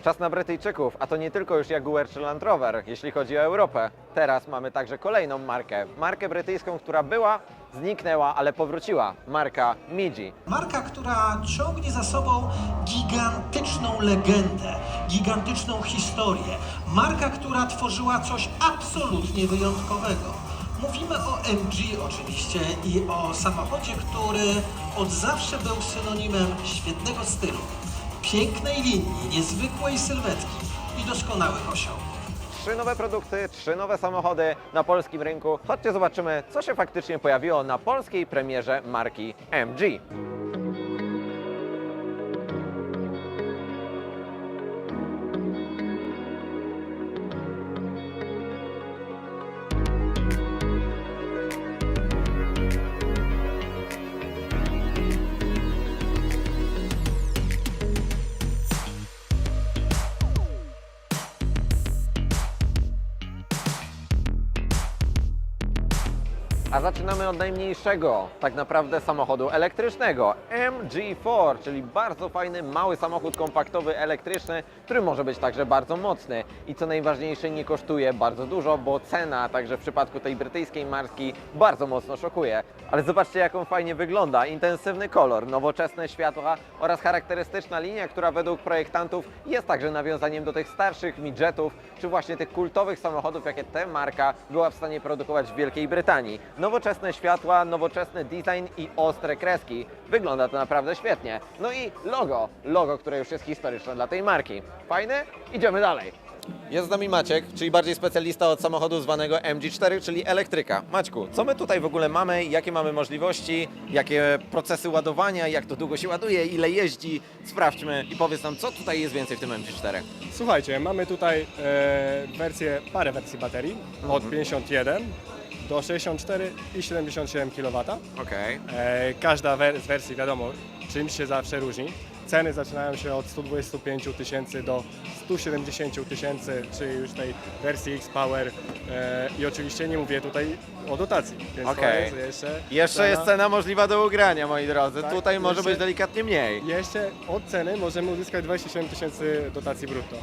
Czas na Brytyjczyków, a to nie tylko już Jaguar czy Land Rover, jeśli chodzi o Europę. Teraz mamy także kolejną markę. Markę brytyjską, która była, zniknęła, ale powróciła. Marka Midgi. Marka, która ciągnie za sobą gigantyczną legendę, gigantyczną historię. Marka, która tworzyła coś absolutnie wyjątkowego. Mówimy o MG oczywiście i o samochodzie, który od zawsze był synonimem świetnego stylu, pięknej linii, niezwykłej sylwetki i doskonałych osiągnięć. 3 nowe produkty, 3 nowe samochody na polskim rynku. Chodźcie zobaczymy, co się faktycznie pojawiło na polskiej premierze marki MG. A zaczynamy od najmniejszego, tak naprawdę samochodu elektrycznego, MG4, czyli bardzo fajny, mały samochód kompaktowy, elektryczny, który może być także bardzo mocny i co najważniejsze nie kosztuje bardzo dużo, bo cena także w przypadku tej brytyjskiej marki bardzo mocno szokuje. Ale zobaczcie, jak on fajnie wygląda, intensywny kolor, nowoczesne światła oraz charakterystyczna linia, która według projektantów jest także nawiązaniem do tych starszych midgetów, czy właśnie tych kultowych samochodów, jakie ta marka była w stanie produkować w Wielkiej Brytanii. Nowoczesne światła, nowoczesny design i ostre kreski. Wygląda to naprawdę świetnie. No i logo, które już jest historyczne dla tej marki. Fajny? Idziemy dalej. Jest z nami Maciek, czyli bardziej specjalista od samochodu zwanego MG4, czyli elektryka. Maćku, co my tutaj w ogóle mamy, jakie mamy możliwości, jakie procesy ładowania, jak to długo się ładuje, ile jeździ? Sprawdźmy i powiedz nam, co tutaj jest więcej w tym MG4. Słuchajcie, mamy tutaj parę wersji baterii od 51 do 64 i 77 kW. Okej. Każda z wersji, wiadomo, czymś się zawsze różni. Ceny zaczynają się od 125 000 do 170 000, czyli już tej wersji X-Power i oczywiście nie mówię tutaj o dotacji, więc Okej. to jest Jeszcze jest cena możliwa do ugrania, moi drodzy. Tak, Tutaj może jeszcze- być delikatnie mniej. Jeszcze od ceny możemy uzyskać 27 000 dotacji brutto.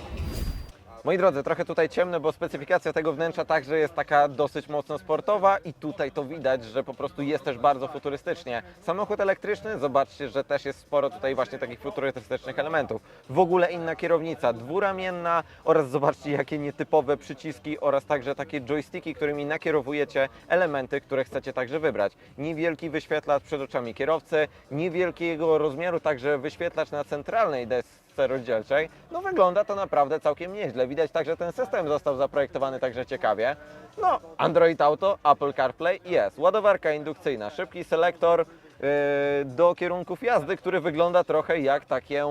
Moi drodzy, trochę tutaj ciemne, bo specyfikacja tego wnętrza także jest taka dosyć mocno sportowa i tutaj to widać, że po prostu jest też bardzo futurystycznie. Samochód elektryczny, zobaczcie, że też jest sporo tutaj właśnie takich futurystycznych elementów. W ogóle inna kierownica, dwuramienna oraz zobaczcie, jakie nietypowe przyciski oraz także takie joysticki, którymi nakierowujecie elementy, które chcecie także wybrać. Niewielki wyświetlacz przed oczami kierowcy, niewielkiego rozmiaru także wyświetlacz na centralnej desce rozdzielczej. No wygląda to naprawdę całkiem nieźle. Widać także ten system został zaprojektowany także ciekawie. No, Android Auto, Apple CarPlay jest. Ładowarka indukcyjna, szybki selektor do kierunków jazdy, który wygląda trochę jak takie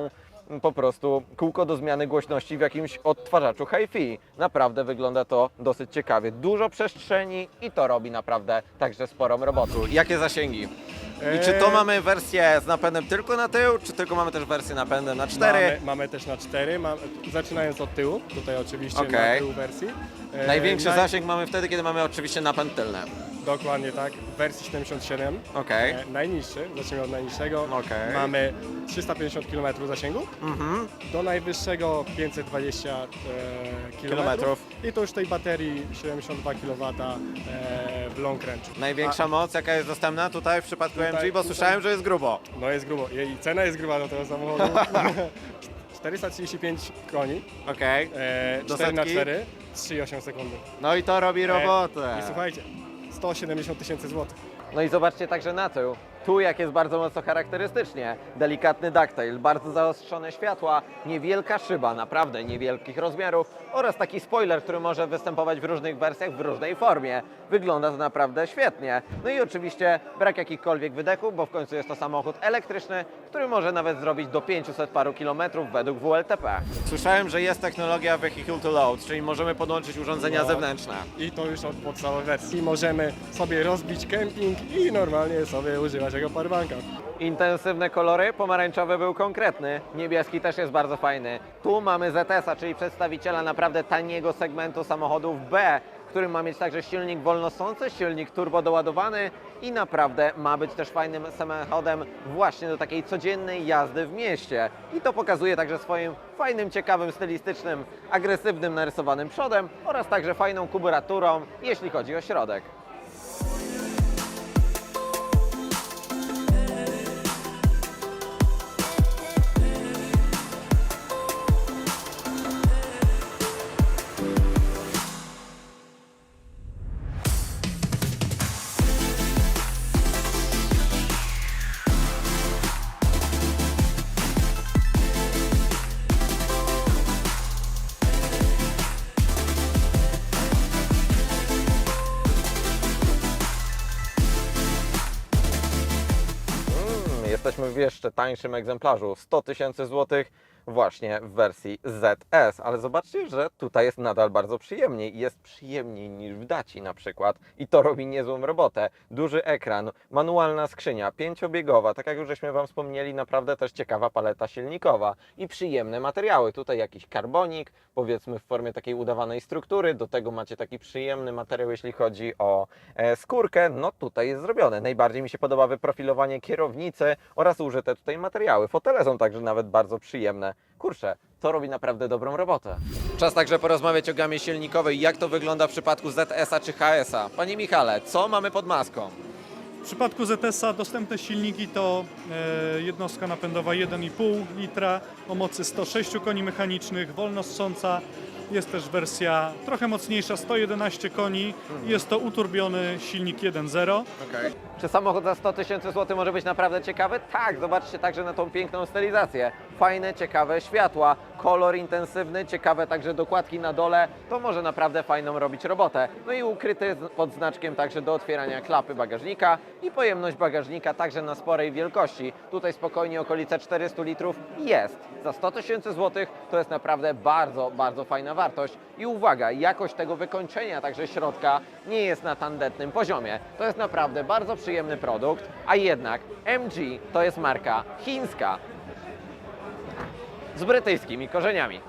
po prostu kółko do zmiany głośności w jakimś odtwarzaczu hi-fi. Naprawdę wygląda to dosyć ciekawie. Dużo przestrzeni i to robi naprawdę także sporą robotę. Jakie zasięgi? I czy to mamy wersję z napędem tylko na tył, czy tylko mamy też wersję napędem na 4? Mamy też na 4, zaczynając od tyłu, tutaj oczywiście Okej. na tyłu wersji. Największy zasięg mamy wtedy, kiedy mamy oczywiście napęd tylny. Dokładnie tak, w wersji 77, Okej. najniższy, zacznijmy od najniższego, Okej. mamy 350 km zasięgu, do najwyższego 520 km Kilometrów. i to już tej baterii 72 kW w long range. Największa moc, jaka jest dostępna tutaj w przypadku Tutaj- MG, bo słyszałem, że jest grubo. No jest grubo, jej cena jest gruba do tego samochodu. 435 koni, Okej. 4 setki? na 4 3,8 sekundy. No i to robi robotę. I słuchajcie, 170 000 złotych. No i zobaczcie także na tył. Tu jak jest bardzo mocno charakterystycznie. Delikatny ducktail, bardzo zaostrzone światła, niewielka szyba, naprawdę niewielkich rozmiarów oraz taki spoiler, który może występować w różnych wersjach, w różnej formie. Wygląda to naprawdę świetnie. No i oczywiście brak jakichkolwiek wydechów, bo w końcu jest to samochód elektryczny, który może nawet zrobić do 500 paru kilometrów według WLTP. Słyszałem, że jest technologia Vehicle to Load, czyli możemy podłączyć urządzenia No. zewnętrzne. I to już od podstawowej wersji. Możemy sobie rozbić kemping i normalnie sobie używać jego powerbanka. Intensywne kolory, pomarańczowy był konkretny, niebieski też jest bardzo fajny. Tu mamy ZS-a, czyli przedstawiciela naprawdę taniego segmentu samochodów B, którym ma mieć także silnik wolnosący, silnik turbo doładowany i naprawdę ma być też fajnym samochodem właśnie do takiej codziennej jazdy w mieście. I to pokazuje także swoim fajnym, ciekawym, stylistycznym, agresywnym, narysowanym przodem oraz także fajną kuburaturą, jeśli chodzi o środek. Jesteśmy w jeszcze tańszym egzemplarzu, 100 000 złotych właśnie w wersji ZS, ale zobaczcie, że tutaj jest nadal bardzo przyjemniej. Jest przyjemniej niż w Daci na przykład i to robi niezłą robotę. Duży ekran, manualna skrzynia, 5-biegowa, tak jak już żeśmy Wam wspomnieli, naprawdę też ciekawa paleta silnikowa i przyjemne materiały. Tutaj jakiś karbonik, powiedzmy w formie takiej udawanej struktury, do tego macie taki przyjemny materiał, jeśli chodzi o skórkę. No tutaj jest zrobione. Najbardziej mi się podoba wyprofilowanie kierownicy oraz użyte tutaj materiały. Fotele są także nawet bardzo przyjemne. Kurczę, to robi naprawdę dobrą robotę. Czas także porozmawiać o gamie silnikowej. Jak to wygląda w przypadku ZS-a czy HS-a? Panie Michale, co mamy pod maską? W przypadku ZS-a dostępne silniki to jednostka napędowa 1,5 litra o mocy 106 koni mechanicznych, wolnossąca. Jest też wersja trochę mocniejsza, 111 koni. Jest to uturbiony silnik 1.0. Czy samochód za 100 000 złotych może być naprawdę ciekawy? Tak, zobaczcie także na tą piękną stylizację. Fajne, ciekawe światła, kolor intensywny, ciekawe także dokładki na dole. To może naprawdę fajną robić robotę. No i ukryty pod znaczkiem także do otwierania klapy bagażnika i pojemność bagażnika także na sporej wielkości. Tutaj spokojnie okolice 400 litrów jest. Za 100 000 złotych to jest naprawdę bardzo, bardzo fajna wartość. I uwaga, jakość tego wykończenia także środka nie jest na tandetnym poziomie. To jest naprawdę bardzo przyjemny produkt, a jednak MG to jest marka chińska z brytyjskimi korzeniami.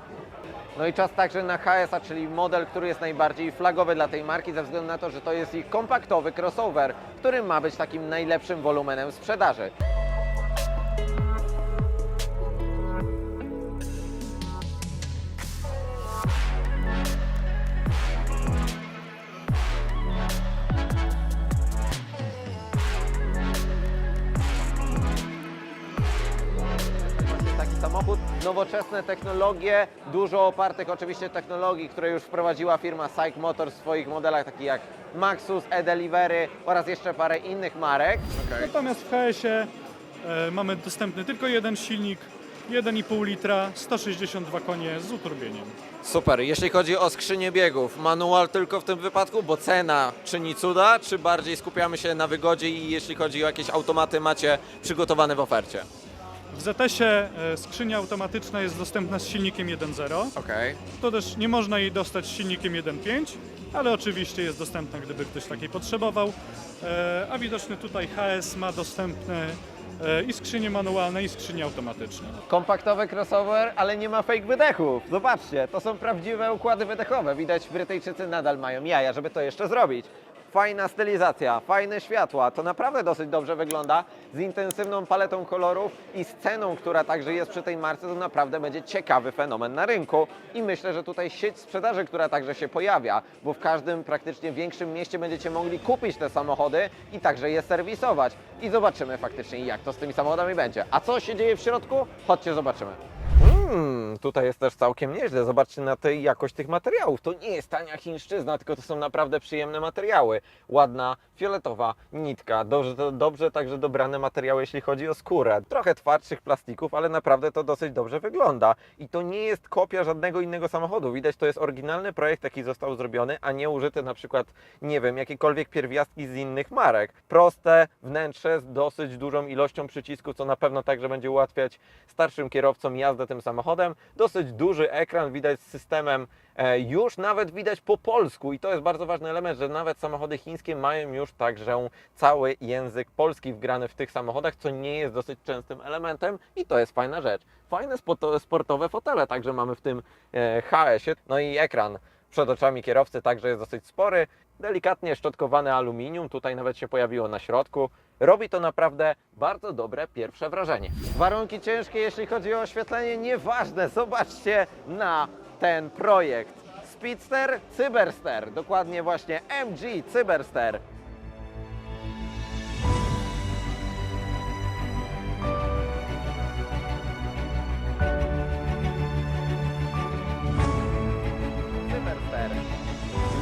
No i czas także na HS-a, czyli model, który jest najbardziej flagowy dla tej marki ze względu na to, że to jest ich kompaktowy crossover, który ma być takim najlepszym wolumenem sprzedaży. Taki samochód, nowoczesne technologie, dużo opartych oczywiście technologii, które już wprowadziła firma SAIC Motors w swoich modelach, takich jak Maxus, e-Delivery oraz jeszcze parę innych marek. Natomiast w HS-ie mamy dostępny tylko jeden silnik, 1,5 litra, 162 konie z uturbieniem. Super, jeśli chodzi o skrzynię biegów, manual tylko w tym wypadku, bo cena czyni cuda, czy bardziej skupiamy się na wygodzie i jeśli chodzi o jakieś automaty macie przygotowane w ofercie? W ZS-ie skrzynia automatyczna jest dostępna z silnikiem 1.0. Okej. To też nie można jej dostać z silnikiem 1.5, ale oczywiście jest dostępna, gdyby ktoś takiej potrzebował. A widoczny tutaj HS ma dostępne i skrzynie manualne, i skrzynie automatyczne. Kompaktowy crossover, ale nie ma fake wydechów. Zobaczcie, to są prawdziwe układy wydechowe. Widać, Brytyjczycy nadal mają jaja, żeby to jeszcze zrobić. Fajna stylizacja, fajne światła, to naprawdę dosyć dobrze wygląda, z intensywną paletą kolorów i z ceną, która także jest przy tej marce, to naprawdę będzie ciekawy fenomen na rynku i myślę, że tutaj sieć sprzedaży, która także się pojawia, bo w każdym praktycznie większym mieście będziecie mogli kupić te samochody i także je serwisować i zobaczymy faktycznie, jak to z tymi samochodami będzie. A co się dzieje w środku? Chodźcie, zobaczymy. Tutaj jest też całkiem nieźle. Zobaczcie na tę jakość tych materiałów. To nie jest tania chińszczyzna, tylko to są naprawdę przyjemne materiały. Ładna, fioletowa nitka. Dobrze także dobrane materiały, jeśli chodzi o skórę. Trochę twardszych plastików, ale naprawdę to dosyć dobrze wygląda. I to nie jest kopia żadnego innego samochodu. Widać, to jest oryginalny projekt, jaki został zrobiony, a nie użyty na przykład, nie wiem, jakiekolwiek pierwiastki z innych marek. Proste wnętrze z dosyć dużą ilością przycisków, co na pewno także będzie ułatwiać starszym kierowcom jazdę tym samochodem. Dosyć duży ekran, widać z systemem, już nawet widać po polsku i to jest bardzo ważny element, że nawet samochody chińskie mają już także cały język polski wgrany w tych samochodach, co nie jest dosyć częstym elementem i to jest fajna rzecz. Fajne sportowe fotele także mamy w tym HS-ie, no i ekran. przed oczami kierowcy także jest dosyć spory. Delikatnie szczotkowane aluminium, tutaj nawet się pojawiło na środku. Robi to naprawdę bardzo dobre pierwsze wrażenie. Warunki ciężkie, jeśli chodzi o oświetlenie, nieważne. Zobaczcie na ten projekt. Speedster Cyberster, dokładnie właśnie MG Cyberster. Cyberster.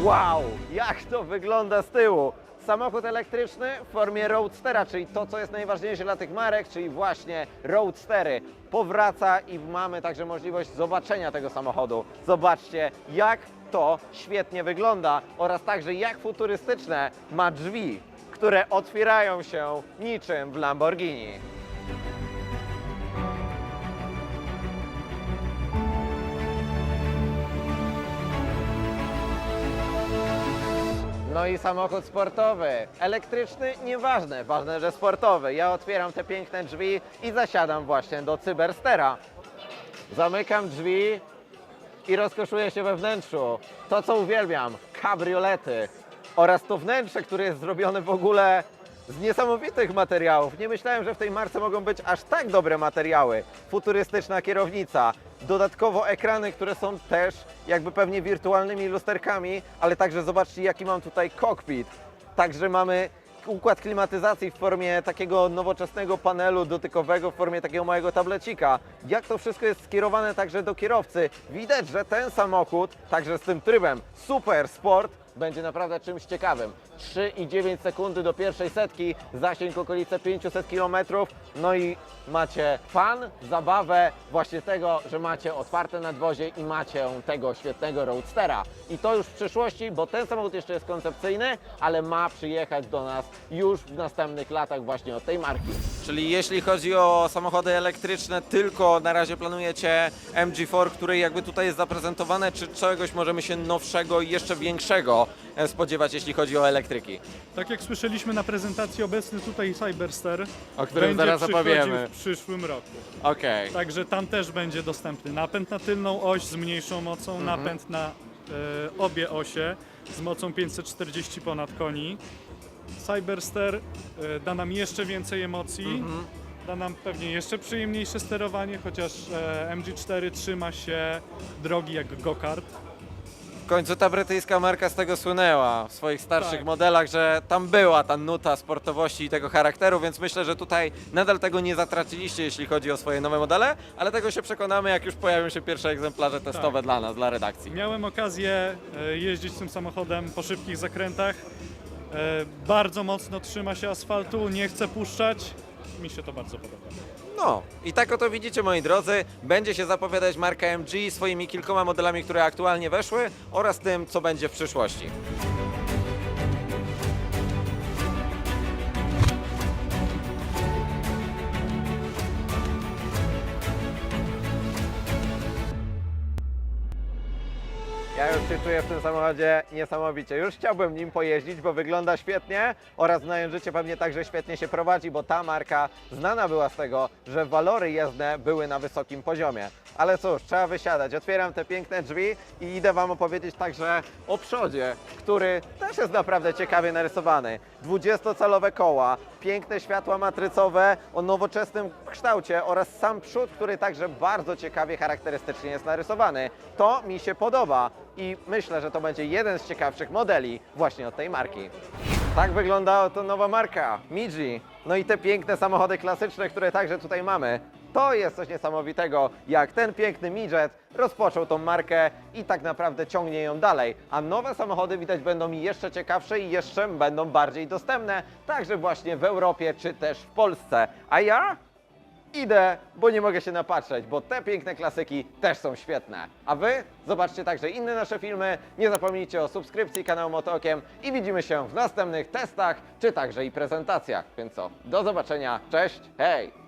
Wow, jak to wygląda z tyłu! Samochód elektryczny w formie Roadstera, czyli to, co jest najważniejsze dla tych marek, czyli właśnie Roadstery. Powraca i mamy także możliwość zobaczenia tego samochodu. Zobaczcie, jak to świetnie wygląda oraz także jak futurystyczne ma drzwi, które otwierają się niczym w Lamborghini. No i samochód sportowy. Elektryczny, nieważne, ważne, że sportowy. Ja otwieram te piękne drzwi i zasiadam właśnie do Cyberstera. Zamykam drzwi i rozkoszuję się we wnętrzu. To, co uwielbiam, kabriolety oraz to wnętrze, które jest zrobione w ogóle z niesamowitych materiałów. Nie myślałem, że w tej marce mogą być aż tak dobre materiały. Futurystyczna kierownica, dodatkowo ekrany, które są też jakby pewnie wirtualnymi lusterkami, ale także zobaczcie, jaki mam tutaj kokpit. Także mamy układ klimatyzacji w formie takiego nowoczesnego panelu dotykowego, w formie takiego małego tablecika. Jak to wszystko jest skierowane także do kierowcy. Widać, że ten samochód, także z tym trybem Super Sport, będzie naprawdę czymś ciekawym. 3,9 sekundy do pierwszej setki, zasięg okolice 500 km. No i macie fan, zabawę właśnie tego, że macie otwarte nadwozie i macie tego świetnego Roadstera. I to już w przyszłości, bo ten samochód jeszcze jest koncepcyjny, ale ma przyjechać do nas już w następnych latach właśnie od tej marki. Czyli jeśli chodzi o samochody elektryczne, tylko na razie planujecie MG4, który jakby tutaj jest zaprezentowane, czy czegoś możemy się nowszego i jeszcze większego spodziewać, jeśli chodzi o elektryki? Tak jak słyszeliśmy na prezentacji, obecny tutaj Cyberster O którym będzie zaraz przychodził opowiemy. w przyszłym roku. Okej. Także tam też będzie dostępny napęd na tylną oś z mniejszą mocą, napęd na obie osie z mocą 540 ponad koni. Cyberster da nam jeszcze więcej emocji, da nam pewnie jeszcze przyjemniejsze sterowanie, chociaż MG4 trzyma się drogi jak go-kart. W końcu ta brytyjska marka z tego słynęła w swoich starszych Tak. modelach, że tam była ta nuta sportowości i tego charakteru, więc myślę, że tutaj nadal tego nie zatraciliście, jeśli chodzi o swoje nowe modele, ale tego się przekonamy, jak już pojawią się pierwsze egzemplarze testowe Tak. dla nas, dla redakcji. Miałem okazję jeździć tym samochodem po szybkich zakrętach. Bardzo mocno trzyma się asfaltu, nie chce puszczać. Mi się to bardzo podoba. No i tak oto widzicie, moi drodzy, będzie się zapowiadać marka MG swoimi kilkoma modelami, które aktualnie weszły oraz tym, co będzie w przyszłości. Ja już się czuję w tym samochodzie niesamowicie. Już chciałbym nim pojeździć, bo wygląda świetnie oraz znając życie pewnie także świetnie się prowadzi, bo ta marka znana była z tego, że walory jezdne były na wysokim poziomie. Ale cóż, trzeba wysiadać. Otwieram te piękne drzwi i idę Wam opowiedzieć także o przodzie, który też jest naprawdę ciekawie narysowany. 20-calowe koła, piękne światła matrycowe o nowoczesnym kształcie oraz sam przód, który także bardzo ciekawie, charakterystycznie jest narysowany. To mi się podoba i myślę, że to będzie jeden z ciekawszych modeli właśnie od tej marki. Tak wygląda oto nowa marka, Midgi. No i te piękne samochody klasyczne, które także tutaj mamy. To jest coś niesamowitego, jak ten piękny midget rozpoczął tą markę i tak naprawdę ciągnie ją dalej. A nowe samochody widać będą jeszcze ciekawsze i jeszcze będą bardziej dostępne, także właśnie w Europie czy też w Polsce. A ja idę, bo nie mogę się napatrzeć, bo te piękne klasyki też są świetne. A Wy zobaczcie także inne nasze filmy, nie zapomnijcie o subskrypcji kanału Motookiem i widzimy się w następnych testach, czy także i prezentacjach. Więc co, do zobaczenia, cześć, hej!